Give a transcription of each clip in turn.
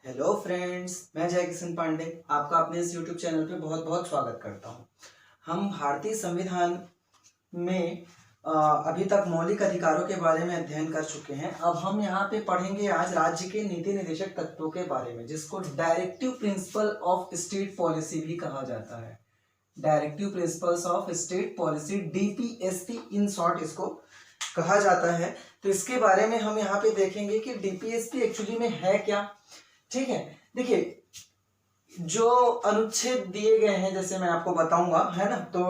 Hello friends, मैं जय किशन पांडे आपका अपने इस यूट्यूब चैनल पे बहुत बहुत स्वागत करता हूँ। हम भारतीय संविधान में अभी तक मौलिक अधिकारों के बारे में अध्ययन कर चुके हैं। अब हम यहाँ पे पढ़ेंगे आज राज्य के नीति निर्देशक तत्वों के बारे में, जिसको directive principle of state policy भी कहा जाता है। Directive principles of state policy, DPSP in short इसको कहा जाता है। तो इसके बारे में हम यहाँ पे देखेंगे कि डीपीएसपी एक्चुअली में है क्या। ठीक है, देखिए जो अनुच्छेद दिए गए हैं, जैसे मैं आपको बताऊंगा, है ना। तो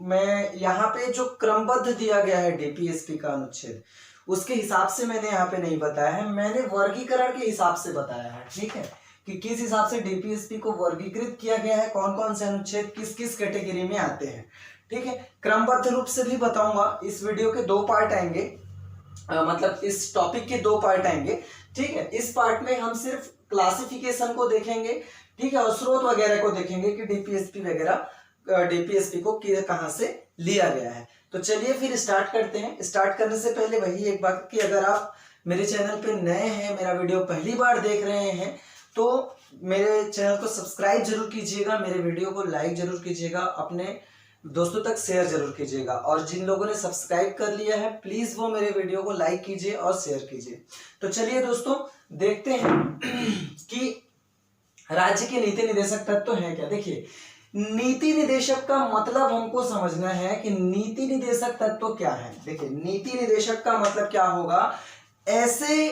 मैं यहाँ पे जो क्रमबद्ध दिया गया है डीपीएसपी का अनुच्छेद, उसके हिसाब से मैंने यहाँ पे नहीं बताया है, मैंने वर्गीकरण के हिसाब से बताया है। ठीक है, कि किस हिसाब से डीपीएसपी को वर्गीकृत किया गया है, कौन कौन से अनुच्छेद किस किस कैटेगरी में आते हैं। ठीक है, क्रमबद्ध रूप से भी बताऊंगा। इस वीडियो के दो पार्ट आएंगे, मतलब इस टॉपिक के दो पार्ट आएंगे। ठीक है, इस पार्ट में हम सिर्फ क्लासिफिकेशन को देखेंगे, ठीक है, और स्रोत वगैरह को देखेंगे कि डीपीएसपी वगैरह डीपीएसपी को कहां से लिया गया है। तो चलिए फिर स्टार्ट करते हैं। स्टार्ट करने से पहले वही एक बात कि अगर आप मेरे चैनल पे नए हैं, मेरा वीडियो पहली बार देख रहे हैं, तो मेरे चैनल को सब्सक्राइब जरूर कीजिएगा, मेरे वीडियो को लाइक जरूर कीजिएगा, अपने दोस्तों तक शेयर जरूर कीजिएगा, और जिन लोगों ने सब्सक्राइब कर लिया है प्लीज वो मेरे वीडियो को लाइक कीजिए और शेयर कीजिए। तो चलिए दोस्तों देखते हैं कि राज्य के नीति निर्देशक तत्व है क्या। देखिए, नीति निर्देशक का मतलब हमको समझना है कि नीति निर्देशक तत्व क्या है। देखिए, नीति निर्देशक का मतलब क्या होगा, ऐसे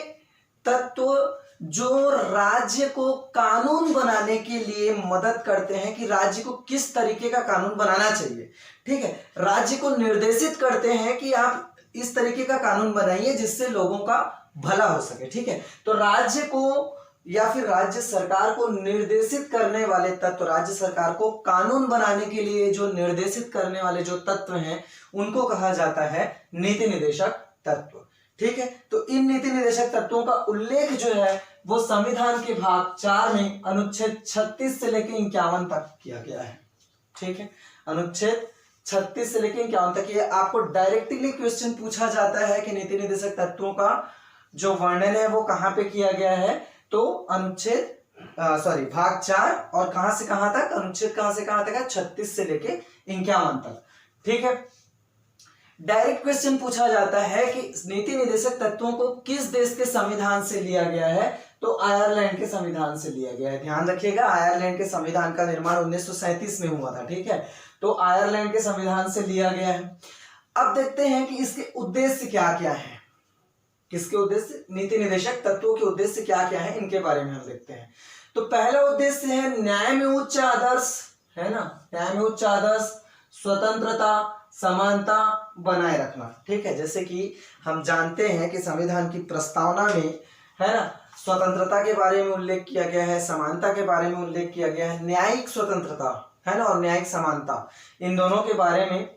तत्व जो राज्य को कानून बनाने के लिए मदद करते हैं कि राज्य को किस तरीके का कानून बनाना चाहिए। ठीक है, राज्य को निर्देशित करते हैं कि आप इस तरीके का कानून बनाइए जिससे लोगों का भला हो सके। ठीक है, तो राज्य को या फिर राज्य सरकार को निर्देशित करने वाले तत्व, राज्य सरकार को कानून बनाने के लिए जो निर्देशित करने वाले जो तत्व हैं, उनको कहा जाता है नीति निर्देशक तत्व। ठीक है, तो इन नीति निर्देशक तत्वों का उल्लेख जो है वो संविधान के भाग 4 में अनुच्छेद 36 से लेकर 51 तक किया गया है। ठीक है, अनुच्छेद 36 से लेकर 51 तक। ये आपको डायरेक्टली क्वेश्चन पूछा जाता है कि नीति निर्देशक तत्वों का जो वर्णन है वो कहां पे किया गया है, तो अनुच्छेद भाग 4 और कहां से कहां तक, अनुच्छेद कहां से कहां तक है, 36 से लेके 51 तक। ठीक है, डायरेक्ट क्वेश्चन पूछा जाता है कि नीति निर्देशक तत्वों को किस देश के संविधान से लिया गया है, तो आयरलैंड के संविधान से लिया गया है। ध्यान रखिएगा, आयरलैंड के संविधान का निर्माण 1937 में हुआ था। ठीक है, तो आयरलैंड के संविधान से लिया गया है। अब देखते हैं कि इसके उद्देश्य क्या क्या है, किसके उद्देश्य, नीति निर्देशक तत्वों के उद्देश्य क्या क्या है, इनके बारे में हम देखते हैं। तो पहला उद्देश्य है न्याय में उच्च आदर्श, है ना, न्याय में उच्च आदर्श, स्वतंत्रता, समानता बनाए रखना। ठीक है, जैसे कि हम जानते हैं कि संविधान की प्रस्तावना में, है ना, स्वतंत्रता के बारे में उल्लेख किया गया है, समानता के बारे में उल्लेख किया गया है, न्यायिक स्वतंत्रता, है ना, और न्यायिक समानता, इन दोनों के बारे में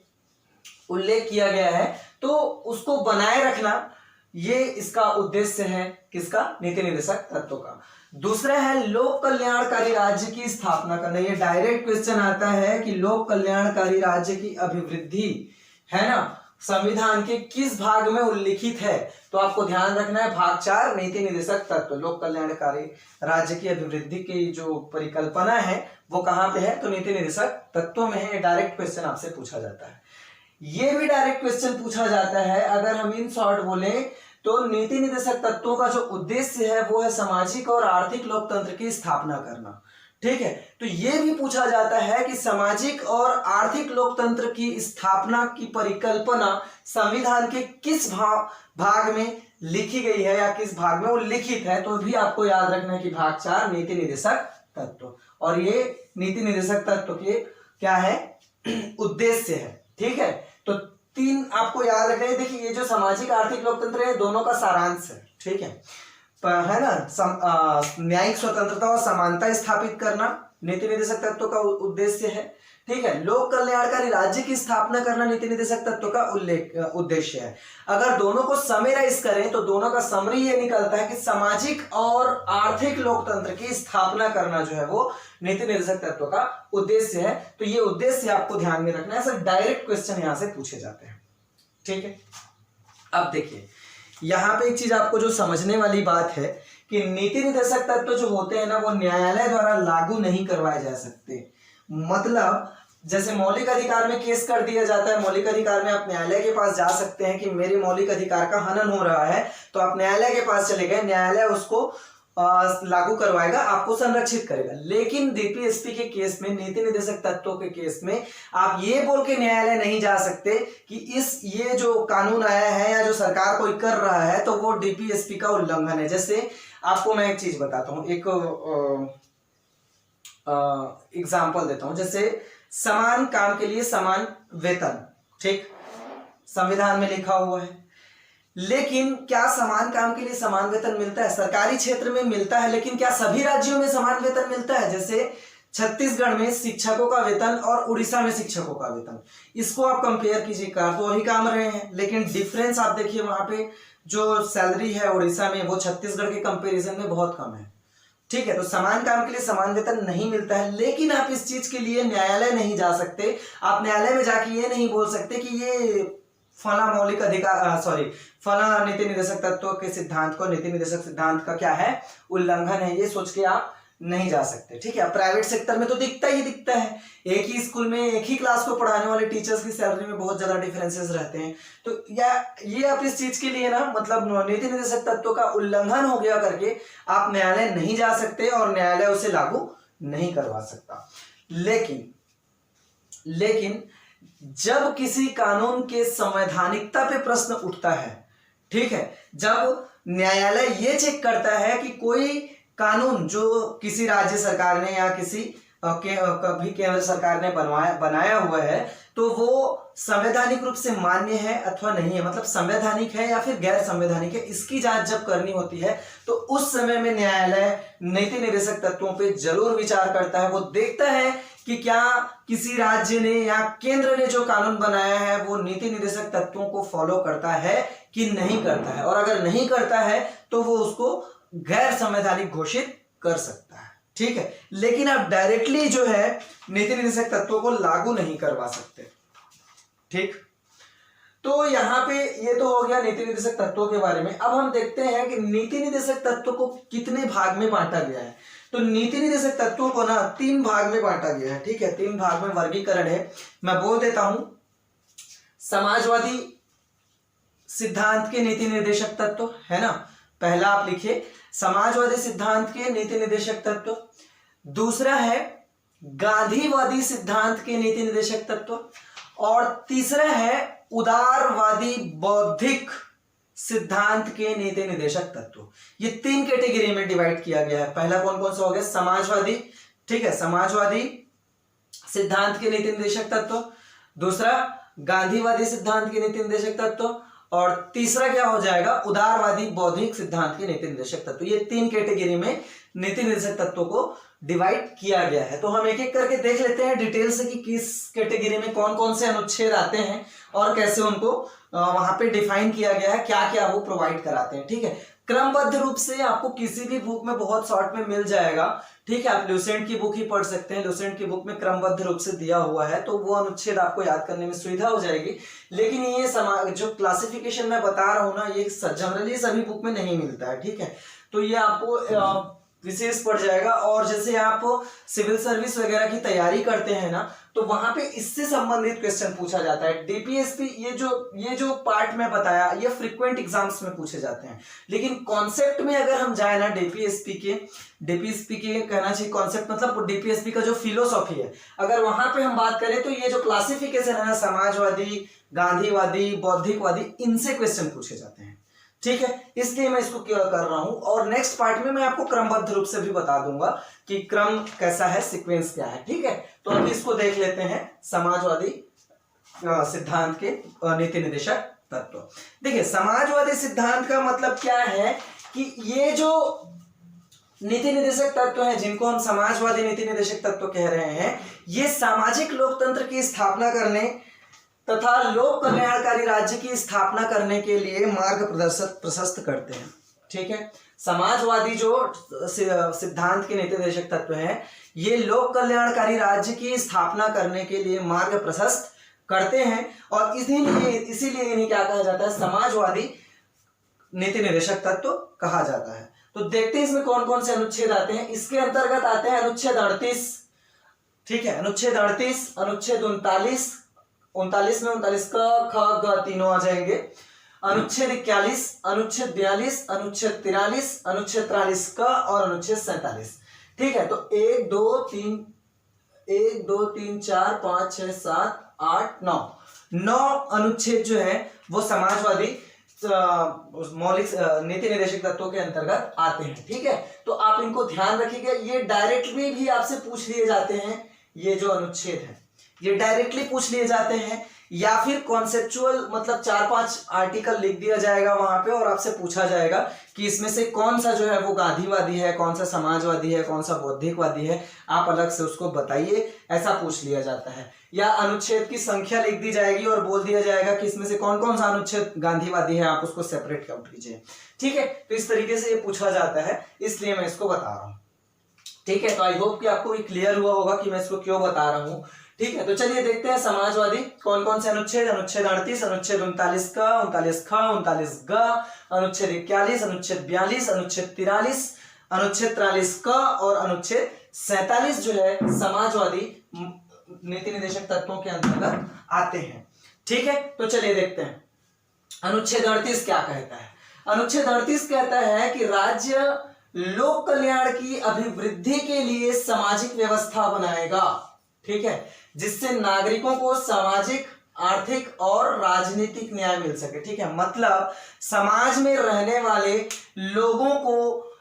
उल्लेख किया गया है। तो उसको बनाए रखना, ये इसका उद्देश्य है, किसका, नीति निर्देशक तत्व का। दूसरा है लोक कल्याणकारी राज्य की स्थापना करना। ये डायरेक्ट क्वेश्चन आता है कि लोक कल्याणकारी राज्य की अभिवृद्धि, है ना, संविधान के किस भाग में उल्लिखित है, तो आपको ध्यान रखना है भाग 4 नीति निर्देशक तत्व, लोक कल्याणकारी राज्य की अभिवृद्धि की जो परिकल्पना है वो कहां पे है, तो नीति निर्देशक तत्वों में है। ये डायरेक्ट क्वेश्चन आपसे पूछा जाता है। ये भी डायरेक्ट क्वेश्चन पूछा जाता है, अगर हम इन शॉर्ट बोले तो नीति निर्देशक तत्वों का जो उद्देश्य है वो है सामाजिक और आर्थिक लोकतंत्र की स्थापना करना। ठीक है, तो ये भी पूछा जाता है कि सामाजिक और आर्थिक लोकतंत्र की स्थापना की परिकल्पना संविधान के किस भाग में लिखी गई है या किस भाग में उल्लिखित है, तो भी आपको याद रखना है कि भाग 4 नीति निर्देशक तत्व, और ये नीति निर्देशक तत्व के क्या है, उद्देश्य है। ठीक है, तो 3 आपको याद रखना है। देखिए, ये जो सामाजिक आर्थिक लोकतंत्र है दोनों का सारांश है। ठीक है, है ना, न्यायिक स्वतंत्रता और समानता स्थापित करना नीति निर्देशक तत्व का उद्देश्य है। ठीक है, लोक कल्याणकारी राज्य की स्थापना करना नीति निर्देशक तत्व का उद्देश्य है। अगर दोनों को समराइज करें तो दोनों का समरी ये निकलता है कि सामाजिक और आर्थिक लोकतंत्र की स्थापना करना जो है वो नीति निर्देशक तत्व का उद्देश्य है। तो ये उद्देश्य आपको ध्यान में रखना है, सर डायरेक्ट क्वेश्चन यहां से पूछे जाते हैं। ठीक है, अब देखिए, यहां पे एक चीज आपको जो समझने वाली बात है कि नीति निर्देशक तत्व जो होते हैं ना वो न्यायालय द्वारा लागू नहीं करवाए जा सकते। मतलब जैसे मौलिक अधिकार में केस कर दिया जाता है, मौलिक अधिकार में आप न्यायालय के पास जा सकते हैं कि मेरे मौलिक अधिकार का हनन हो रहा है, तो आप न्यायालय के पास चले गए, न्यायालय उसको लागू करवाएगा, आपको संरक्षित करेगा। लेकिन डीपीएसपी के केस में, नीति निर्देशक तत्वों के केस में आप ये बोल के न्यायालय नहीं जा सकते कि ये जो कानून आया है या जो सरकार कोई कर रहा है तो वो डीपीएसपी का उल्लंघन है। जैसे आपको मैं एक चीज बताता हूँ, एक एग्जाम्पल देता हूँ। जैसे समान काम के लिए समान वेतन, ठीक, संविधान में लिखा हुआ है, लेकिन क्या समान काम के लिए समान वेतन मिलता है? सरकारी क्षेत्र में मिलता है, लेकिन क्या सभी राज्यों में समान वेतन मिलता है? जैसे छत्तीसगढ़ में शिक्षकों का वेतन और उड़ीसा में शिक्षकों का वेतन, इसको आप कंपेयर कीजिए, कर तो वही काम रहे हैं, लेकिन डिफरेंस आप देखिए, वहां पे जो सैलरी है उड़ीसा में वो छत्तीसगढ़ के कंपेरिजन में बहुत कम है। ठीक है, तो समान काम के लिए समान वेतन नहीं मिलता है, लेकिन आप इस चीज के लिए न्यायालय नहीं जा सकते। आप न्यायालय में जाके ये नहीं बोल सकते कि ये फला मौलिक अधिकार फला नीति निर्देशक तत्व के सिद्धांत को, नीति निर्देशक सिद्धांत का क्या है, उल्लंघन है, ये सोच के आप नहीं जा सकते। ठीक है, प्राइवेट सेक्टर में तो दिखता है, एक ही स्कूल में एक ही क्लास को पढ़ाने वाले टीचर्स की सैलरी में बहुत ज्यादा डिफरेंसेस रहते हैं। तो या ये आप इस चीज के लिए ना, मतलब नीति निर्देशक तत्व का उल्लंघन हो गया करके आप न्यायालय नहीं जा सकते और न्यायालय उसे लागू नहीं करवा सकता। लेकिन जब किसी कानून के संवैधानिकता पे प्रश्न उठता है, ठीक है, जब न्यायालय ये चेक करता है कि कोई कानून जो किसी राज्य सरकार ने या किसी कभी केंद्र सरकार ने बनाया हुआ है, तो वो संवैधानिक रूप से मान्य है अथवा नहीं है, मतलब संवैधानिक है या फिर गैर संवैधानिक है, इसकी जांच जब करनी होती है तो उस समय में न्यायालय नीति निर्देशक तत्वों पे जरूर विचार करता है। वो देखता है कि क्या किसी राज्य ने या केंद्र ने जो कानून बनाया है वो नीति निर्देशक तत्वों को फॉलो करता है कि नहीं करता है, और अगर नहीं करता है तो वो उसको गैर संवैधानिक घोषित कर सकता है। ठीक है, लेकिन आप डायरेक्टली जो है नीति निर्देशक तत्वों को लागू नहीं करवा सकते। ठीक, तो यहाँ पे ये तो हो गया नीति निर्देशक तत्वों के बारे में। अब हम देखते हैं कि नीति निर्देशक तत्व को कितने भाग में बांटा गया है। तो नीति निर्देशक तत्वों को ना 3 भाग में बांटा गया है। ठीक है, 3 भाग में वर्गीकरण है, मैं बोल देता हूं। समाजवादी सिद्धांत के नीति निर्देशक तत्व है ना, पहला आप लिखिए समाजवादी सिद्धांत के नीति निर्देशक तत्व। दूसरा है गांधीवादी सिद्धांत के नीति निर्देशक तत्व, और तीसरा है उदारवादी बौद्धिक सिद्धांत के नीति निर्देशक तत्व। ये 3 कैटेगरी में डिवाइड किया गया है। पहला कौन कौन सा हो गया? समाजवादी, ठीक है, समाजवादी सिद्धांत के नीति निर्देशक तत्व, दूसरा गांधीवादी सिद्धांत के नीति निर्देशक तत्व, और तीसरा क्या हो जाएगा? उदारवादी बौद्धिक सिद्धांत के नीति निर्देशक तत्व। ये 3 कैटेगरी में नीति निर्देशक तत्वों को डिवाइड किया गया है। तो हम एक एक करके देख लेते हैं डिटेल से कि किस कैटेगरी में कौन कौन से अनुच्छेद आते हैं और कैसे उनको वहां पे डिफाइन किया गया है, क्या क्या वो प्रोवाइड कराते हैं। ठीक है, क्रमबद्ध रूप से आपको किसी भी बुक में बहुत शॉर्ट में मिल जाएगा। ठीक है, आप ल्यूसेंट की बुक ही पढ़ सकते हैं, ल्यूसेंट की बुक में क्रमबद्ध रूप से दिया हुआ है, तो वो अनुच्छेद आपको याद करने में सुविधा हो जाएगी। लेकिन ये जो क्लासिफिकेशन मैं बता रहा हूँ ना, ये जनरली सभी बुक में नहीं मिलता है। ठीक है, तो ये आपको विशेष पड़ जाएगा। और जैसे आप सिविल सर्विस वगैरह की तैयारी करते हैं ना, तो वहां पे इससे संबंधित क्वेश्चन पूछा जाता है। डीपीएसपी ये जो पार्ट में बताया, ये फ्रीक्वेंट एग्जाम्स में पूछे जाते हैं। लेकिन कॉन्सेप्ट में अगर हम जाए ना, डीपीएसपी के कहना चाहिए कॉन्सेप्ट, मतलब डीपीएसपी का जो फिलोसॉफी है, अगर वहां पे हम बात करें तो ये जो क्लासिफिकेशन है ना, समाजवादी, गांधीवादी, बौद्धिकवादी, इनसे क्वेश्चन पूछे जाते हैं। ठीक है, इसलिए मैं इसको क्या कर रहा हूं, और नेक्स्ट पार्ट में मैं आपको क्रमबद्ध रूप से भी बता दूंगा कि क्रम कैसा है, सीक्वेंस क्या है। ठीक है, तो अभी इसको देख लेते हैं, समाजवादी सिद्धांत के नीति निर्देशक तत्व। देखिए, समाजवादी सिद्धांत का मतलब क्या है कि ये जो नीति निर्देशक तत्व हैं, जिनको हम समाजवादी नीति निर्देशक तत्व कह रहे हैं, ये सामाजिक लोकतंत्र की स्थापना करने तथा लोक कल्याणकारी राज्य की स्थापना करने के लिए मार्ग प्रशस्त करते हैं। ठीक है, समाजवादी जो सिद्धांत के नीति निर्देशक तत्व हैं, ये लोक कल्याणकारी राज्य की स्थापना करने के लिए मार्ग प्रशस्त करते हैं, और इसीलिए इन्हें क्या कहा जाता है? समाजवादी नीति निर्देशक तत्व कहा जाता है। तो देखते हैं इसमें कौन कौन से अनुच्छेद आते हैं। इसके अंतर्गत आते हैं अनुच्छेद 38, ठीक है, अनुच्छेद 38, अनुच्छेद 39, 39 में 39 क ख ग तीनों आ जाएंगे, अनुच्छेद 41, अनुच्छेद 42, अनुच्छेद 43, अनुच्छेद 43 क और अनुच्छेद 47। ठीक है, तो 1 2 3 4 5 6 7 8 9 अनुच्छेद जो है वो समाजवादी मौलिक नीति निर्देशक तत्वों के अंतर्गत आते हैं। ठीक है, तो आप इनको ध्यान रखिएगा, ये डायरेक्टली भी आपसे पूछ लिए जाते हैं। ये जो अनुच्छेद है ये डायरेक्टली पूछ लिए जाते हैं, या फिर कॉन्सेप्चुअल मतलब 4-5 आर्टिकल लिख दिया जाएगा वहां पे और आपसे पूछा जाएगा कि इसमें से कौन सा जो है वो गांधीवादी है, कौन सा समाजवादी है, कौन सा बौद्धिकवादी है, आप अलग से उसको बताइए, ऐसा पूछ लिया जाता है। या अनुच्छेद की संख्या लिख दी जाएगी और बोल दिया जाएगा कि इसमें से कौन कौन सा अनुच्छेद गांधीवादी है, आप उसको सेपरेट कर दीजिए। ठीक है, तो इस तरीके से ये पूछा जाता है, इसलिए मैं इसको बता रहा हूं। ठीक है, तो आई होप कि आपको ये क्लियर हुआ होगा कि मैं इसको क्यों बता रहा हूं। ठीक है, तो चलिए देखते हैं समाजवादी कौन कौन से अनुच्छेद। अनुच्छेद 38, अनुच्छेद 39 क, 39 ख, 39 ग, अनुच्छेद 41, अनुच्छेद 42, अनुच्छेद 43, अनुच्छेद 43 क और अनुच्छेद 47 जो है समाजवादी नीति निर्देशक तत्वों के अंतर्गत आते हैं। ठीक है, तो चलिए देखते हैं अनुच्छेद 38 क्या कहता है। अनुच्छेद 38 कहता है कि राज्य लोक कल्याण की अभिवृद्धि के लिए सामाजिक व्यवस्था बनाएगा, ठीक है, जिससे नागरिकों को सामाजिक, आर्थिक और राजनीतिक न्याय मिल सके। ठीक है, मतलब समाज में रहने वाले लोगों को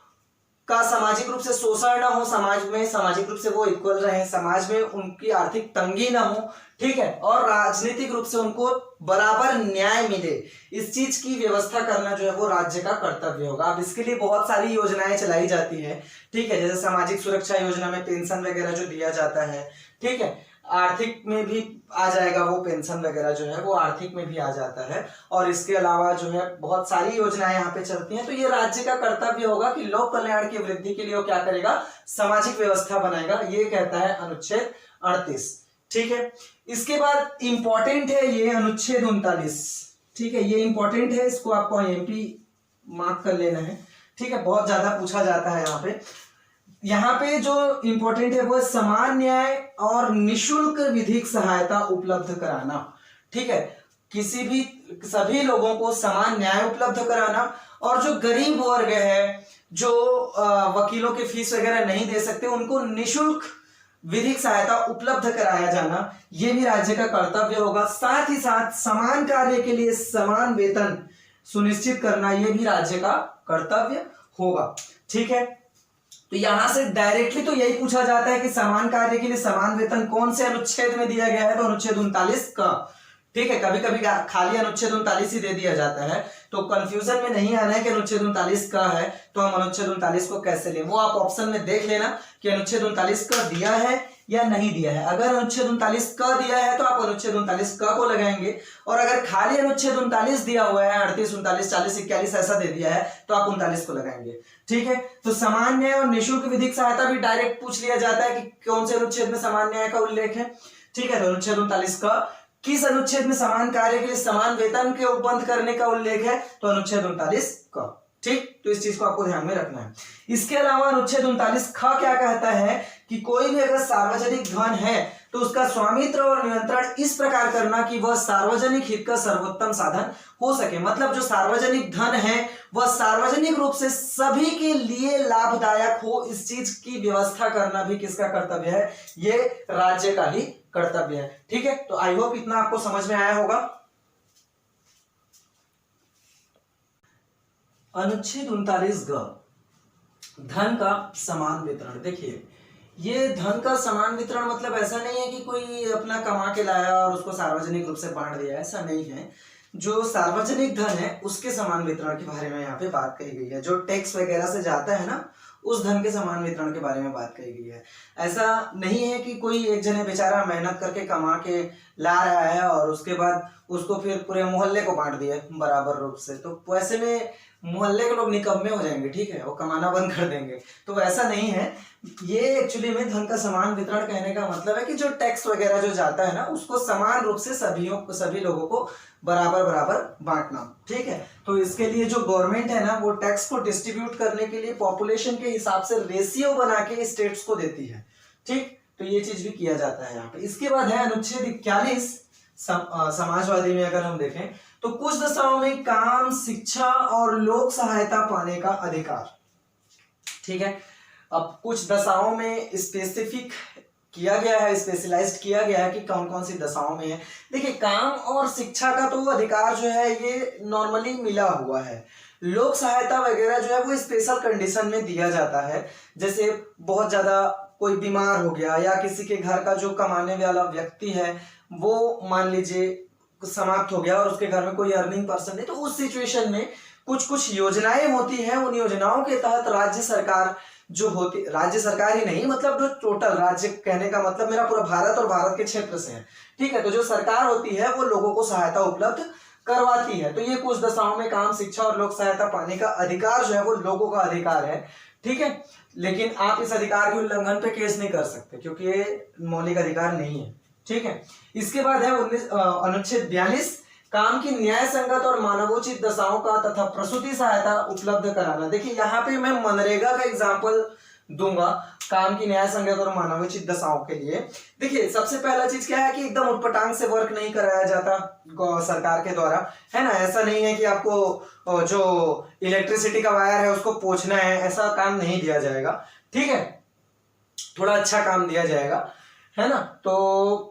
का सामाजिक रूप से शोषण ना हो, समाज में सामाजिक रूप से वो इक्वल रहे, समाज में उनकी आर्थिक तंगी ना हो, ठीक है, और राजनीतिक रूप से उनको बराबर न्याय मिले, इस चीज की व्यवस्था करना जो है वो राज्य का कर्तव्य होगा। अब इसके लिए बहुत सारी योजनाएं चलाई जाती है। ठीक है, जैसे सामाजिक सुरक्षा योजना में पेंशन वगैरह जो दिया जाता है। ठीक है, आर्थिक में भी आ जाएगा वो, पेंशन वगैरह जो है वो आर्थिक में भी आ जाता है। और इसके अलावा जो है बहुत सारी योजनाएं यहाँ पे चलती हैं। तो ये राज्य का कर्तव्य होगा कि लोक कल्याण की वृद्धि के लिए वो क्या करेगा, सामाजिक व्यवस्था बनाएगा, ये कहता है अनुच्छेद 38। ठीक है, इसके बाद इंपॉर्टेंट है ये अनुच्छेद 39। ठीक है, ये इंपॉर्टेंट है, इसको आपको एमपी मार्क कर लेना है। ठीक है, बहुत ज्यादा पूछा जाता है यहाँ पे। यहाँ पे जो इंपॉर्टेंट है वो समान न्याय और निशुल्क विधिक सहायता उपलब्ध कराना। ठीक है, सभी लोगों को समान न्याय उपलब्ध कराना, और जो गरीब वर्ग है, जो वकीलों के फीस वगैरह नहीं दे सकते, उनको निशुल्क विधिक सहायता उपलब्ध कराया जाना, ये भी राज्य का कर्तव्य होगा। साथ ही साथ समान कार्य के लिए समान वेतन सुनिश्चित करना, ये भी राज्य का कर्तव्य होगा। ठीक है, तो यहां से डायरेक्टली तो यही पूछा जाता है कि समान कार्य के लिए समान वेतन कौन से अनुच्छेद में दिया गया है, तो अनुच्छेद 39 का। ठीक है, कभी कभी खाली अनुच्छेद 39 ही दे दिया जाता है, तो कंफ्यूजन में नहीं आना है कि अनुच्छेद 39 का है तो हम अनुच्छेद 39 को कैसे लें, वो आप ऑप्शन में देख लेना कि अनुच्छेद 39 का दिया है या नहीं दिया है। अगर अनुच्छेद 39 का दिया है तो आप अनुच्छेद 39 का को लगाएंगे, और अगर खाली अनुच्छेद 39 दिया हुआ है, 38, 39, 40, 41 ऐसा दे दिया है तो आप 39 को लगाएंगे। ठीक है, तो समान न्याय और निःशुल्क विधिक सहायता भी डायरेक्ट पूछ लिया जाता है कि कौन से अनुच्छेद में समान न्याय का उल्लेख है। ठीक है, तो अनुच्छेद 39 का। किस अनुच्छेद में समान कार्य के लिए समान वेतन के उपबंध करने का उल्लेख है, तो अनुच्छेद 39 का। ठीक, तो इस चीज को आपको ध्यान में रखना है। इसके अलावा अनुच्छेद 39 ख क्या कहता है कि कोई भी अगर सार्वजनिक धन है तो उसका स्वामित्व और नियंत्रण इस प्रकार करना कि वह सार्वजनिक हित का सर्वोत्तम साधन हो सके। मतलब जो सार्वजनिक धन है वह सार्वजनिक रूप से सभी के लिए लाभदायक हो, इस चीज की व्यवस्था करना भी किसका कर्तव्य है, ये राज्य का ही कर्तव्य है। ठीक है, तो आई होप इतना आपको समझ में आया होगा। अनुच्छेद 39 ग, धन का समान वितरण। देखिए, ये धन का समान वितरण मतलब ऐसा नहीं है कि कोई अपना कमा के लाया और उसको सार्वजनिक रूप से बांट दिया, ऐसा नहीं है। जो सार्वजनिक धन है उसके समान वितरण के बारे में यहाँ पे बात कही गई है। जो टैक्स वगैरह से जाता है ना, उस धन के समान वितरण के बारे में बात कही गई है। ऐसा नहीं है कि कोई एक जने बेचारा मेहनत करके कमा के ला रहा है और उसके बाद उसको फिर पूरे मोहल्ले को बांट दिया बराबर रूप से, तो वैसे में मोहल्ले के लोग निकम्मे हो जाएंगे, ठीक है, वो कमाना बंद कर देंगे। तो ऐसा नहीं है। ये एक्चुअली में धन का समान वितरण कहने का मतलब है कि जो टैक्स वगैरह जो जाता है ना, उसको समान रूप से सभी लोगों को बराबर बराबर बांटना, ठीक है। तो इसके लिए जो गवर्नमेंट है ना, वो टैक्स को डिस्ट्रीब्यूट करने के लिए पॉपुलेशन के हिसाब से रेशियो बना के स्टेट्स को देती है, ठीक। तो ये चीज भी किया जाता है यहाँ पे। इसके बाद है अनुच्छेद 41 समाजवादी में अगर हम देखें तो कुछ दशाओं में काम, शिक्षा और लोक सहायता पाने का अधिकार, ठीक है। अब कुछ दशाओं में स्पेसिफिक किया गया है, स्पेशलाइज्ड किया गया है कि कौन कौन सी दशाओं में है। देखिए, काम और शिक्षा का तो अधिकार जो है ये नॉर्मली मिला हुआ है। लोक सहायता वगैरह जो है वो स्पेशल कंडीशन में दिया जाता है, जैसे बहुत ज्यादा कोई बीमार हो गया या किसी के घर का जो कमाने वाला व्यक्ति है वो मान लीजिए समाप्त हो गया और उसके घर में कोई अर्निंग पर्सन नहीं, तो उस सिचुएशन में कुछ कुछ योजनाएं होती हैं। उन योजनाओं के तहत राज्य सरकार जो होती, राज्य सरकार ही नहीं, मतलब जो टोटल राज्य कहने का मतलब मेरा पूरा भारत और भारत के क्षेत्र से है, ठीक है। तो जो सरकार होती है वो लोगों को सहायता उपलब्ध करवाती है। तो ये कुछ दशाओं में काम, शिक्षा और लोक सहायता पाने का अधिकार जो है वो लोगों का अधिकार है, ठीक है। लेकिन आप इस अधिकार के उल्लंघन पे केस नहीं कर सकते क्योंकि ये मौलिक अधिकार नहीं है, ठीक है। इसके बाद है अनुच्छेद 42 काम की न्याय संगत और मानवोचित दशाओं का तथा प्रसूति सहायता उपलब्ध कराना। देखिए, यहाँ पे मैं मनरेगा का एग्जाम्पल दूंगा काम की न्याय संगत और मानवोचित दशाओं के लिए। देखिए, सबसे पहला चीज क्या है कि एकदम उटपटांग से वर्क नहीं कराया जाता सरकार के द्वारा, है ना। ऐसा नहीं है कि आपको जो इलेक्ट्रिसिटी का वायर है उसको पोंछना है, ऐसा काम नहीं दिया जाएगा, ठीक है। थोड़ा अच्छा काम दिया जाएगा, है ना। तो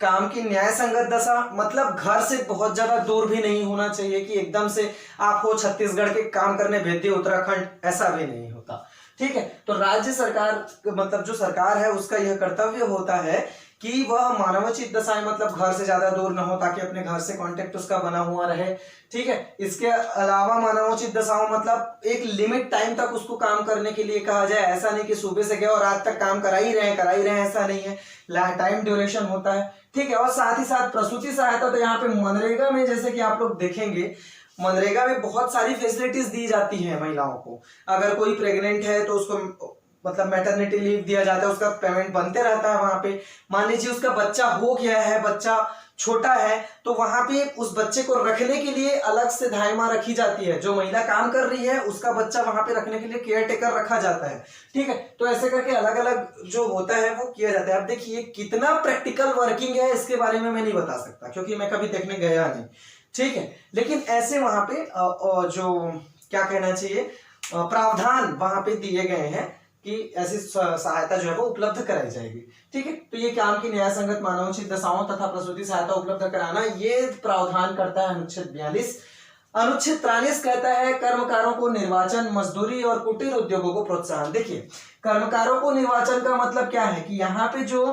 काम की न्याय संगत दशा मतलब घर से बहुत ज्यादा दूर भी नहीं होना चाहिए कि एकदम से आपको छत्तीसगढ़ के काम करने भेज दिए उत्तराखंड, ऐसा भी नहीं होता, ठीक है। तो राज्य सरकार मतलब जो सरकार है उसका यह कर्तव्य होता है कि वह मानवोचित दशाएं मतलब घर से ज्यादा दूर ना हो ताकि अपने घर से कांटेक्ट उसका बना हुआ रहे, ठीक है। इसके अलावा मानवोचित दशाओं मतलब एक लिमिट टाइम तक उसको काम करने के लिए कहा जाए। ऐसा नहीं कि सुबह से गए और रात तक काम करा ही रहे, ऐसा नहीं है, टाइम ड्यूरेशन होता है, ठीक है। और साथ ही साथ प्रसूति सहायता, तो यहाँ पे मनरेगा में जैसे कि आप लोग देखेंगे, मनरेगा में बहुत सारी फैसिलिटीज दी जाती है महिलाओं को। अगर कोई प्रेग्नेंट है तो उसको मतलब मैटरनिटी लीव दिया जाता है, उसका पेमेंट बनते रहता है वहां पे। मान लीजिए उसका बच्चा हो गया है, बच्चा छोटा है, तो वहां पे उस बच्चे को रखने के लिए अलग से धायमा रखी जाती है। जो महिला काम कर रही है उसका बच्चा वहां पे रखने के लिए केयर टेकर रखा जाता है, ठीक है। तो ऐसे करके अलग अलग जो होता है वो किया जाता है। अब देखिए कितना प्रैक्टिकल वर्किंग है इसके बारे में मैं नहीं बता सकता क्योंकि मैं कभी देखने गया नहीं, ठीक है। लेकिन ऐसे वहां पे जो क्या कहना चाहिए प्रावधान वहां पे दिए गए हैं कि ऐसी सहायता जो है वो उपलब्ध कराई जाएगी, ठीक है। तो ये काम की न्याय संगत मानवोचित दशाओं तथा प्रसूति सहायता उपलब्ध कराना, ये प्रावधान करता है अनुच्छेद 42। अनुच्छेद 43 कहता है कर्मकारों को निर्वाचन, मजदूरी और कुटीर उद्योगों को प्रोत्साहन। देखिए, कर्मकारों को निर्वाचन का मतलब क्या है कि यहाँ पे जो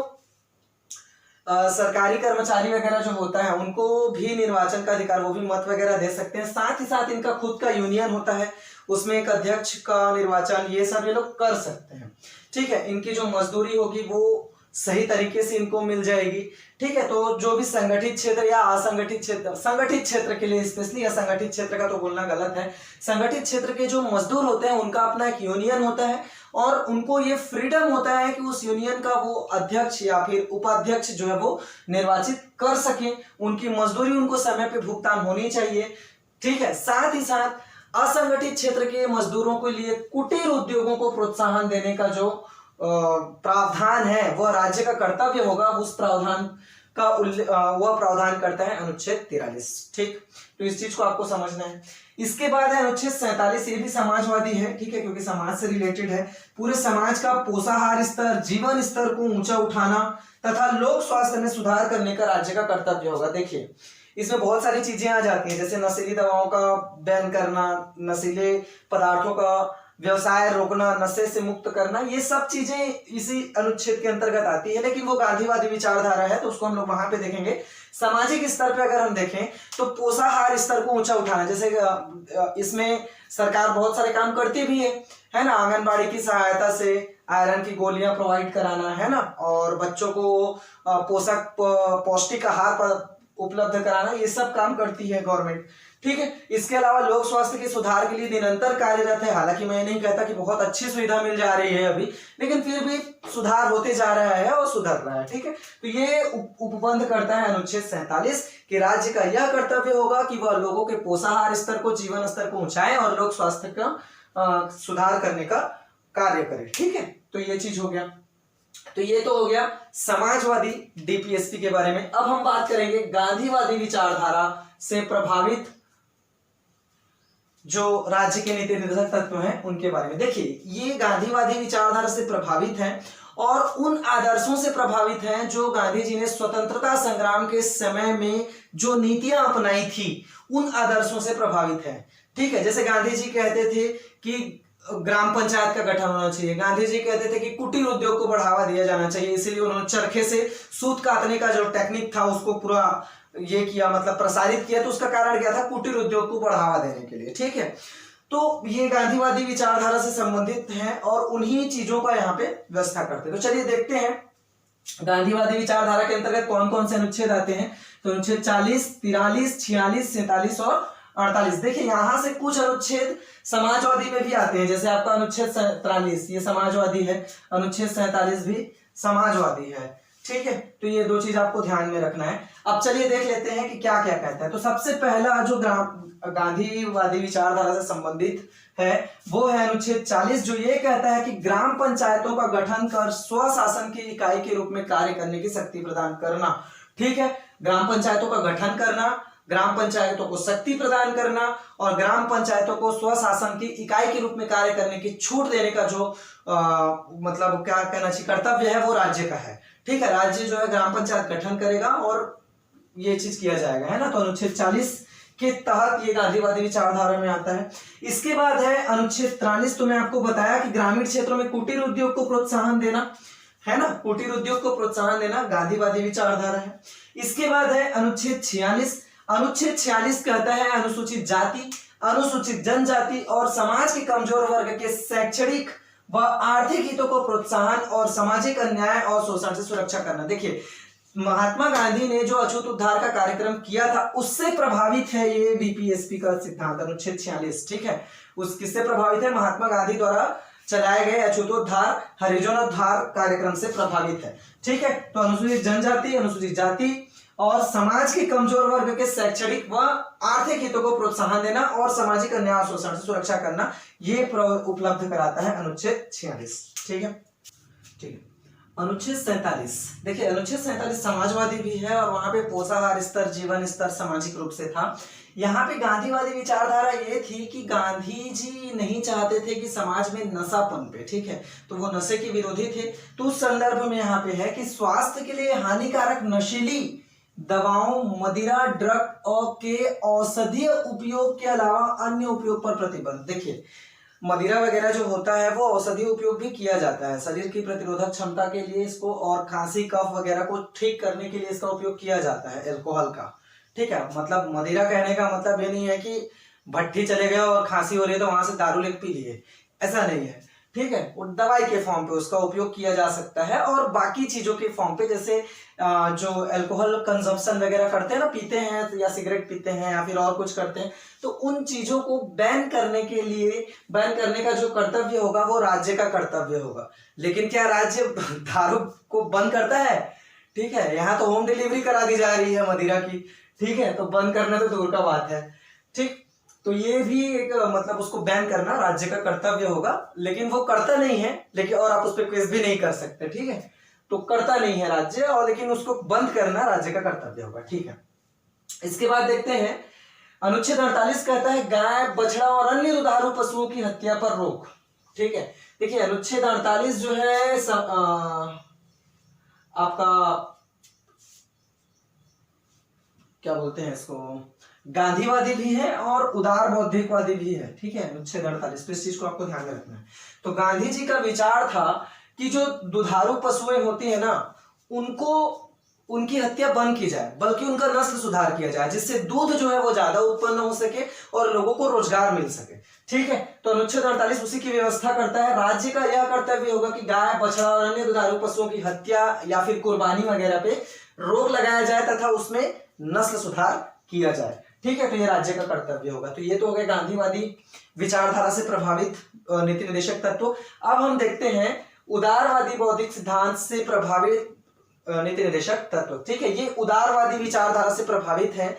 सरकारी कर्मचारी वगैरह जो होता है उनको भी निर्वाचन का अधिकार, वो भी मत वगैरह दे सकते हैं। साथ ही साथ इनका खुद का यूनियन होता है, उसमें एक अध्यक्ष का निर्वाचन, ये सब ये लोग कर सकते हैं, ठीक है। इनकी जो मजदूरी होगी वो सही तरीके से इनको मिल जाएगी, ठीक है। तो जो भी संगठित क्षेत्र या असंगठित क्षेत्र, संगठित क्षेत्र के लिए स्पेशली, या संगठित क्षेत्र का तो बोलना गलत है, संगठित क्षेत्र के जो मजदूर होते हैं उनका अपना एक यूनियन होता है और उनको ये फ्रीडम होता है कि उस यूनियन का वो अध्यक्ष या फिर उपाध्यक्ष जो है वो निर्वाचित कर सके। उनकी मजदूरी उनको समय पे भुगतान होनी चाहिए, ठीक है। साथ ही साथ असंगठित क्षेत्र के मजदूरों के लिए कुटीर उद्योगों को प्रोत्साहन देने का जो प्रावधान है वह राज्य का कर्तव्य होगा। उस प्रावधान का वह प्रावधान करता है अनुच्छेद 43, ठीक। तो इस चीज को आपको समझना है। इसके बाद है अनुच्छेद 47, ये भी समाजवादी है, ठीक है, क्योंकि समाज से रिलेटेड है। पूरे समाज का पोषाहार स्तर, जीवन स्तर को ऊंचा उठाना तथा लोक स्वास्थ्य में सुधार करने का राज्य का कर्तव्य होगा। देखिए, इसमें बहुत सारी चीजें आ जाती हैं, जैसे नशीली दवाओं का बैन करना, नशीले पदार्थों का व्यवसाय रोकना, नशे से मुक्त करना, ये सब चीजें इसी अनुच्छेद के अंतर्गत आती है। लेकिन वो गांधीवादी विचारधारा है तो उसको हम लोग वहां पे देखेंगे। सामाजिक स्तर पे अगर हम देखें तो पोषाहार स्तर को ऊंचा उठाना, जैसे इसमें सरकार बहुत सारे काम करती भी है ना। आंगनबाड़ी की सहायता से आयरन की गोलियां प्रोवाइड कराना, है ना, और बच्चों को पोषक पौष्टिक आहार उपलब्ध कराना, ये सब काम करती है गवर्नमेंट, ठीक है। इसके अलावा लोक स्वास्थ्य के सुधार के लिए निरंतर कार्यरत है। हालांकि मैं नहीं कहता कि बहुत अच्छी सुविधा मिल जा रही है अभी, लेकिन फिर भी सुधार होते जा रहा है और सुधर रहा है। ठीक है, तो ये उपबंध करता है अनुच्छेद 47 कि राज्य का यह कर्तव्य होगा कि वह लोगों के पोषाहार स्तर को, जीवन स्तर को ऊंचाए और लोक स्वास्थ्य का सुधार करने का कार्य करे। ठीक है, तो ये चीज हो गया। तो ये तो हो गया समाजवादी डीपीएसपी के बारे में। अब हम बात करेंगे गांधीवादी विचारधारा से प्रभावित जो राज्य के नीति निर्देशक तत्व हैं उनके बारे में। देखिए, ये गांधीवादी विचारधारा से प्रभावित हैं और उन आदर्शों से प्रभावित हैं जो गांधी जी ने स्वतंत्रता संग्राम के समय में जो नीतियां अपनाई थी उन आदर्शों से प्रभावित हैं। ठीक है, जैसे गांधी जी कहते थे कि ग्राम पंचायत का गठन होना चाहिए, गांधी जी कहते थे कि कुटीर उद्योग को बढ़ावा दिया जाना चाहिए, इसीलिए उन्होंने चरखे से सूत काटने का जो टेक्निक था उसको पूरा ये किया, मतलब प्रसारित किया। तो उसका कारण क्या था? कुटीर उद्योग को बढ़ावा देने के लिए। ठीक है, तो ये गांधीवादी विचारधारा से संबंधित हैं और उन्हीं चीजों का यहाँ पे व्यवस्था करते हैं। तो चलिए देखते हैं गांधीवादी विचारधारा के अंतर्गत कौन कौन से अनुच्छेद आते हैं। तो अनुच्छेद 40, 43, 46, 47 और 48। देखिए, यहां से कुछ अनुच्छेद समाजवादी में भी आते हैं, जैसे आपका अनुच्छेद 43 ये समाजवादी है, अनुच्छेद 47 भी समाजवादी है। ठीक है, तो ये दो चीज आपको ध्यान में रखना है। अब चलिए देख लेते हैं कि क्या क्या कहता है। तो सबसे पहला जो गांधीवादी विचारधारा से संबंधित है वो है अनुच्छेद 40, जो ये कहता है कि ग्राम पंचायतों का गठन कर स्वशासन की इकाई के रूप में कार्य करने की शक्ति प्रदान करना। ठीक है, ग्राम पंचायतों का गठन करना, ग्राम पंचायतों को शक्ति प्रदान करना और ग्राम पंचायतों को स्वशासन की इकाई के रूप में कार्य करने की छूट देने का जो मतलब क्या कहना चाहिए कर्तव्य है वो राज्य का है। ठीक है, राज्य जो है ग्राम पंचायत गठन करेगा और ये चीज किया जाएगा, है ना। तो अनुच्छेद 40 के तहत ये गांधीवादी विचारधारा में आता है। इसके बाद है अनुच्छेद 43। तो मैं आपको बताया कि ग्रामीण क्षेत्रों में कुटीर उद्योग को प्रोत्साहन देना, है ना, कुटीर उद्योग को प्रोत्साहन देना गांधीवादी विचारधारा है। इसके बाद है अनुच्छेद 46। अनुच्छेद 46 कहता है अनुसूचित जाति, अनुसूचित जनजाति और समाज के कमजोर वर्ग के शैक्षणिक व आर्थिक हितों को प्रोत्साहन और सामाजिक अन्याय और शोषण से सुरक्षा करना। देखिए, महात्मा गांधी ने जो अछूत उद्धार का कार्यक्रम किया था उससे प्रभावित है ये डीपीएसपी का सिद्धांत अनुच्छेद 46। ठीक है, उस किससे प्रभावित है? महात्मा गांधी द्वारा चलाए गए अछूतोद्धार हरिजनोद्धार कार्यक्रम से प्रभावित है। ठीक है, तो अनुसूचित जनजाति, अनुसूचित जाति और समाज के कमजोर वर्ग के शैक्षणिक व आर्थिक हितों को प्रोत्साहन देना और सामाजिक अन्याय और शोषण से सुरक्षा करना, ये उपलब्ध कराता है अनुच्छेद 46। ठीक है, ठीक है। अनुच्छेद 47। देखिए, अनुच्छेद 47 समाजवादी भी है और वहां पे पोषाहार स्तर, जीवन स्तर सामाजिक रूप से था। यहाँ पे गांधीवादी विचारधारा ये थी कि गांधी जी नहीं चाहते थे कि समाज में नशा पनपे। ठीक है, तो वो नशे के विरोधी थे। तो उस संदर्भ में यहाँ पे है कि स्वास्थ्य के लिए हानिकारक नशीली दवाओं, मदिरा, ड्रग और के औषधीय उपयोग के अलावा अन्य उपयोग पर प्रतिबंध। देखिए, मदिरा वगैरह जो होता है वो औषधीय उपयोग भी किया जाता है शरीर की प्रतिरोधक क्षमता के लिए इसको, और खांसी कफ वगैरह को ठीक करने के लिए इसका उपयोग किया जाता है अल्कोहल का। ठीक है, मतलब मदिरा कहने का मतलब ये नहीं है कि भट्टी चले गए और खांसी हो रही है तो वहां से दारू लेके पी लिए, ऐसा नहीं है। ठीक है, वो दवाई के फॉर्म पे उसका उपयोग किया जा सकता है और बाकी चीजों के फॉर्म पे, जैसे जो अल्कोहल कंजम्पशन वगैरह करते हैं ना, पीते हैं या सिगरेट पीते हैं या फिर और कुछ करते हैं, तो उन चीजों को बैन करने के लिए, बैन करने का जो कर्तव्य होगा वो राज्य का कर्तव्य होगा। लेकिन क्या राज्य दारू को बंद करता है? ठीक है, यहाँ तो होम डिलीवरी करा दी जा रही है मदिरा की। ठीक है, तो बंद करना तो दूर का बात है। ठीक, तो ये भी एक मतलब उसको बैन करना राज्य का कर्तव्य होगा, लेकिन वो करता नहीं है, लेकिन और आप उस पर केस भी नहीं कर सकते। ठीक है, तो करता नहीं है राज्य, और लेकिन उसको बंद करना राज्य का कर्तव्य होगा। ठीक है, इसके बाद देखते हैं अनुच्छेद 48 कहता है गाय, बछड़ा और अन्य दुधारू पशुओं की हत्या पर रोक। ठीक है, देखिए अनुच्छेद 48 जो है आपका क्या बोलते हैं इसको, गांधीवादी भी है और उदार बौद्धिकवादी भी है। ठीक है, अनुच्छेद 48, तो इस चीज को आपको ध्यान में रखना है। तो गांधी जी का विचार था कि जो दुधारू पशुएं होती है ना, उनको उनकी हत्या बंद की जाए, बल्कि उनका नस्ल सुधार किया जाए, जिससे दूध जो है वो ज्यादा उत्पन्न हो सके और लोगों को रोजगार मिल सके। ठीक है, तो अनुच्छेद 48 उसी की व्यवस्था करता है। राज्य का यह कर्तव्य होगा कि गाय, बछड़ा और अन्य दुधारू पशुओं की हत्या या फिर कुर्बानी वगैरह पे रोक लगाया जाए तथा उसमें नस्ल सुधार किया जाए। ठीक है, तो ये राज्य का कर्तव्य होगा। तो ये तो हो गए गांधीवादी विचारधारा से प्रभावित नीति निर्देशक तत्व। अब हम देखते हैं उदारवादी बौद्धिक सिद्धांत से प्रभावित नीति निर्देशक तत्व। ठीक है, ये उदारवादी विचारधारा से प्रभावित है।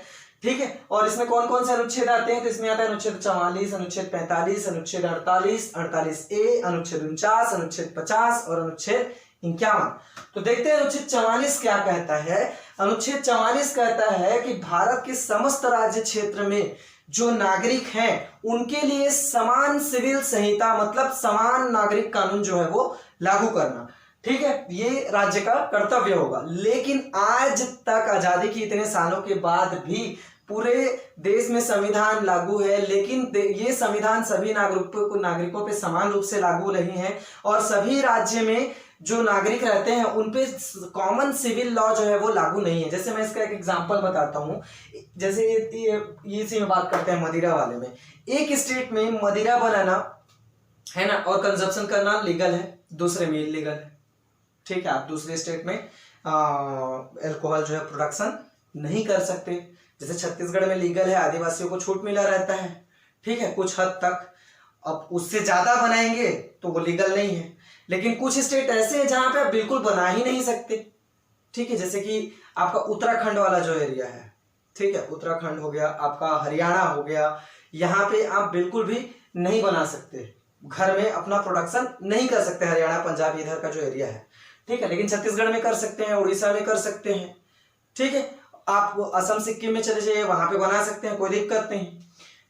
ठीक है, और इसमें कौन कौन से अनुच्छेद आते हैं? तो इसमें आता है अनुच्छेद 44, अनुच्छेद 45, अनुच्छेद 48, 48A, अनुच्छेद 49, अनुच्छेद 50 और अनुच्छेद 51। तो देखते हैं अनुच्छेद 44 क्या कहता है। अनुच्छेद 44 कहता है कि भारत के समस्त राज्य क्षेत्र में जो नागरिक हैं उनके लिए समान सिविल संहिता, मतलब समान नागरिक कानून जो है वो लागू करना। ठीक है, ये राज्य का कर्तव्य होगा। लेकिन आज तक आजादी की इतने सालों के बाद भी पूरे देश में संविधान लागू है, लेकिन ये संविधान सभी नागरिकों पे समान रूप से लागू नहीं है और सभी राज्य में जो नागरिक रहते हैं उन पे कॉमन सिविल लॉ जो है वो लागू नहीं है। जैसे मैं इसका एक एग्जांपल बताता हूँ। जैसे ये इसी में बात करते हैं मदिरा वाले में। एक स्टेट में मदिरा बनाना है ना और कंजप्शन करना लीगल है, दूसरे में इलीगल है। ठीक है, आप दूसरे स्टेट में अल्कोहल जो है प्रोडक्शन नहीं कर सकते। जैसे छत्तीसगढ़ में लीगल है, आदिवासियों को छूट मिला रहता है। ठीक है, कुछ हद तक। अब उससे ज्यादा बनाएंगे तो वो लीगल नहीं है। लेकिन कुछ स्टेट ऐसे हैं जहां पे आप बिल्कुल बना ही नहीं सकते। ठीक है, जैसे कि आपका उत्तराखंड वाला जो एरिया है, ठीक है, उत्तराखंड हो गया, आपका हरियाणा हो गया, यहाँ पे आप बिल्कुल भी नहीं बना सकते, घर में अपना प्रोडक्शन नहीं कर सकते। हरियाणा, पंजाब, इधर का जो एरिया है। ठीक है, लेकिन छत्तीसगढ़ में कर सकते हैं, उड़ीसा में कर सकते हैं। ठीक है, आप असम सिक्किम में चले जाइए, वहां पे बना सकते हैं, कोई दिक्कत नहीं।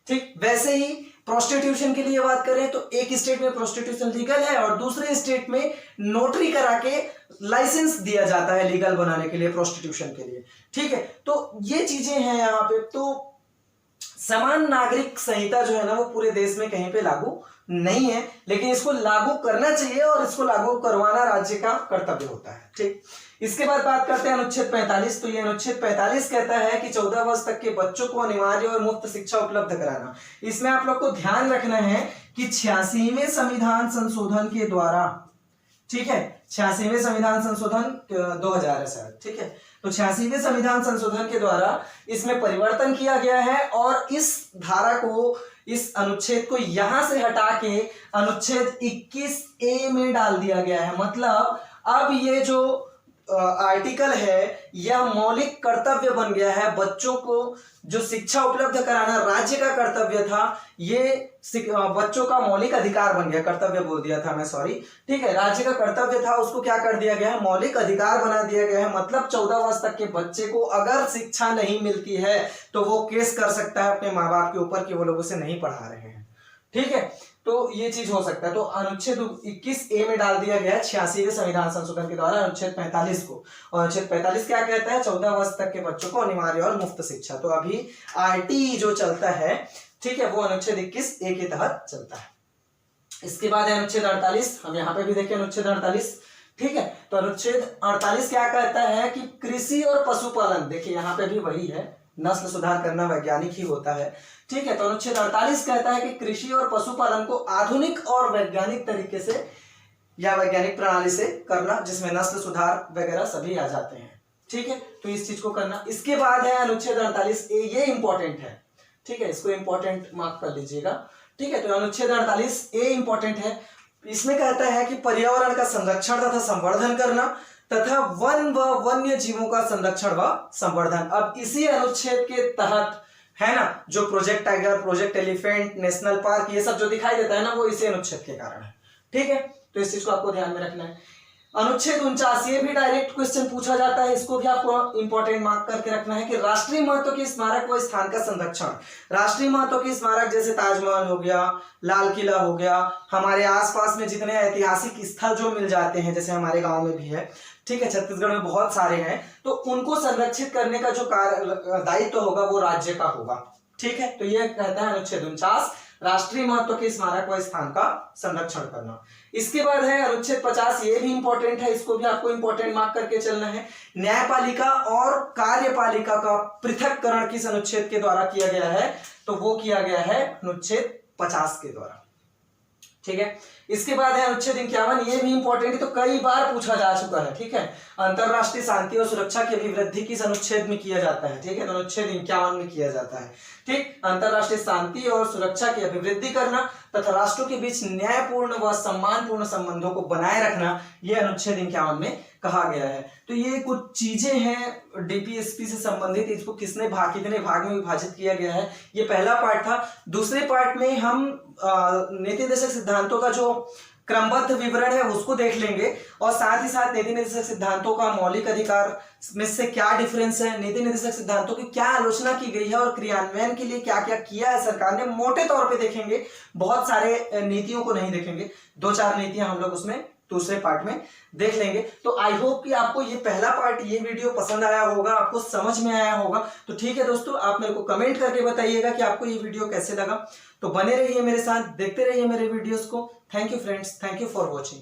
ठीक, वैसे ही प्रोस्टिट्यूशन के लिए बात करें तो एक स्टेट में प्रोस्टिट्यूशन लीगल है और दूसरे स्टेट में नोटरी करा के लाइसेंस दिया जाता है लीगल बनाने के लिए, प्रोस्टिट्यूशन के लिए। ठीक है, तो ये चीजें हैं यहाँ पे। तो समान नागरिक संहिता जो है ना वो पूरे देश में कहीं पे लागू नहीं है, लेकिन इसको लागू करना चाहिए और इसको लागू करवाना राज्य का कर्तव्य होता है। ठीक, इसके बाद बात करते हैं अनुच्छेद 45। तो ये अनुच्छेद 45 कहता है कि 14 वर्ष तक के बच्चों को अनिवार्य और मुफ्त शिक्षा उपलब्ध कराना। इसमें आप लोग को ध्यान रखना है कि 86वें संविधान संशोधन के द्वारा, ठीक है, 86वें संविधान संशोधन 2000 है शायद। ठीक है, तो 86वें संविधान संशोधन के द्वारा इसमें परिवर्तन किया गया है और इस धारा को, इस अनुच्छेद को यहां से हटा के अनुच्छेद 21A में डाल दिया गया है। मतलब अब ये जो आर्टिकल है यह मौलिक कर्तव्य बन गया है। बच्चों को जो शिक्षा उपलब्ध कराना राज्य का कर्तव्य था, ये बच्चों का मौलिक अधिकार बन गया। कर्तव्य बोल दिया था मैं, सॉरी। ठीक है, राज्य का कर्तव्य था, उसको क्या कर दिया गया है, मौलिक अधिकार बना दिया गया है। मतलब 14 वर्ष तक के बच्चे को अगर शिक्षा नहीं मिलती है तो वो केस कर सकता है अपने माँ बाप के ऊपर कि वो लोग उसे नहीं पढ़ा रहे हैं। ठीक है, तो ये चीज हो सकता है। तो अनुच्छेद 21A में डाल दिया गया है 86वें संविधान संशोधन के द्वारा अनुच्छेद 45 को। और अनुच्छेद 45 क्या कहता है, 14 वर्ष तक के बच्चों को अनिवार्य और मुफ्त शिक्षा। तो अभी RT जो चलता है, ठीक है, वो अनुच्छेद 21A के तहत चलता है। इसके बाद है अनुच्छेद 48। हम यहाँ पे भी देखें अनुच्छेद 48। ठीक है, तो अनुच्छेद 48 क्या कहता है कि कृषि और पशुपालन, देखिए यहाँ पे भी वही है, नस्ल सुधार करना वैज्ञानिक ही होता है। ठीक है, तो अनुच्छेद 48 कहता है कि कृषि और पशुपालन को आधुनिक और वैज्ञानिक तरीके से या वैज्ञानिक प्रणाली से करना, जिसमें नस्ल सुधार वगैरह सभी आ जाते हैं। ठीक है, तो इस चीज को करना। इसके बाद है अनुच्छेद 48A, ये इंपॉर्टेंट है। ठीक है, इसको इंपॉर्टेंट मार्क कर लीजिएगा। ठीक है, तो अनुच्छेद 48A इंपॉर्टेंट है। इसमें कहता है कि पर्यावरण का संरक्षण तथा संवर्धन करना तथा वन व वन्य जीवों का संरक्षण व संवर्धन। अब इसी अनुच्छेद के तहत है ना जो project tiger, project elephant, national park, ये सब जो दिखाई देता है ना वो इसी अनुच्छेद के कारण है। ठीक है, तो इस चीज को आपको ध्यान में रखना है। अनुच्छेद 49, ये भी डायरेक्ट क्वेश्चन पूछा जाता है, इसको भी आपको इंपॉर्टेंट मार्क करके रखना है कि राष्ट्रीय महत्व के स्मारक व स्थान का संरक्षण। राष्ट्रीय महत्व के स्मारक जैसे ताजमहल हो गया, लाल किला हो गया, हमारे आसपास में जितने ऐतिहासिक स्थल जो मिल जाते हैं, जैसे हमारे गांव में भी है, ठीक है, छत्तीसगढ़ में बहुत सारे हैं, तो उनको संरक्षित करने का जो दायित्व होगा वो राज्य का होगा। ठीक है, तो ये कहता है अनुच्छेद 49, राष्ट्रीय महत्व के स्मारक व स्थान का संरक्षण करना। इसके बाद है अनुच्छेद 50, ये भी इंपॉर्टेंट है, इसको भी आपको इंपॉर्टेंट मार्क करके चलना है। न्यायपालिका और कार्यपालिका का पृथक्करण किस अनुच्छेद के द्वारा किया गया है, तो वो किया गया है अनुच्छेद 50 के द्वारा। ठीक है। इसके बाद है अनुच्छेद 51, ये भी इंपॉर्टेंट है, तो कई बार पूछा जा चुका है। ठीक है, अंतरराष्ट्रीय शांति और सुरक्षा की अभिवृद्धि किस अनुच्छेद में किया जाता है? ठीक है, तो अनुच्छेद 51 में किया जाता है। ठीक, अंतरराष्ट्रीय शांति और सुरक्षा की अभिवृद्धि करना तथा राष्ट्रों के बीच न्यायपूर्ण व सम्मानपूर्ण संबंधों को बनाए रखना, यह अनुच्छेद 51 में कहा गया है। तो ये कुछ चीजें हैं डीपीएसपी से संबंधित, इसको कितने भाग में विभाजित किया गया है, ये पहला पार्ट था। दूसरे पार्ट में हम नीति निर्देशक सिद्धांतों का जो क्रमबद्ध विवरण है उसको देख लेंगे, और साथ ही साथ नीति निर्देशक सिद्धांतों का मौलिक अधिकार में से क्या डिफरेंस है, नीति निर्देशक सिद्धांतों की क्या आलोचना की गई है और क्रियान्वयन के लिए क्या क्या किया है सरकार ने, मोटे तौर पे देखेंगे, बहुत सारे नीतियों को नहीं देखेंगे, 2-4 नीतियां हम लोग उसमें दूसरे पार्ट में देख लेंगे। तो आई होप कि आपको ये पहला पार्ट, ये वीडियो पसंद आया होगा, आपको समझ में आया होगा। तो ठीक है दोस्तों, आप मेरे को कमेंट करके बताइएगा कि आपको ये वीडियो कैसे लगा। तो बने रहिए मेरे साथ, देखते रहिए मेरे वीडियोस को। Thank you friends, thank you for watching.